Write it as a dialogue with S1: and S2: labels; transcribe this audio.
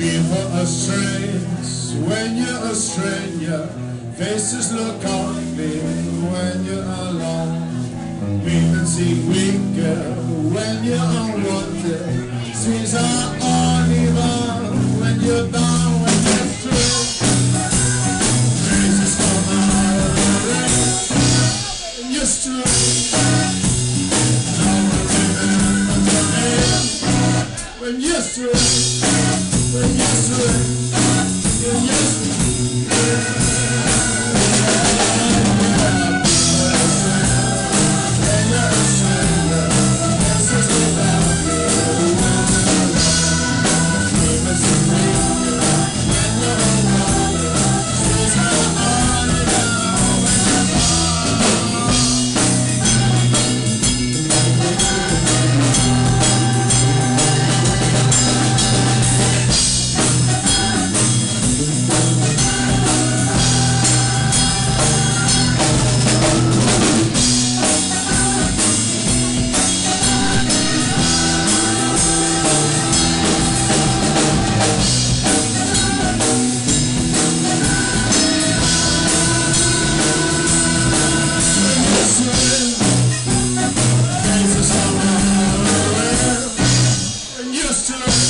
S1: People are strange when you're a stranger. Faces look ugly when you're alone. People seem weaker when you're unwanted. Seas are uneven when you're down, when you're through. Faces come out of the rain when you're straight. No one remembers your name when you're straight. When you're straight, when you're straight. Just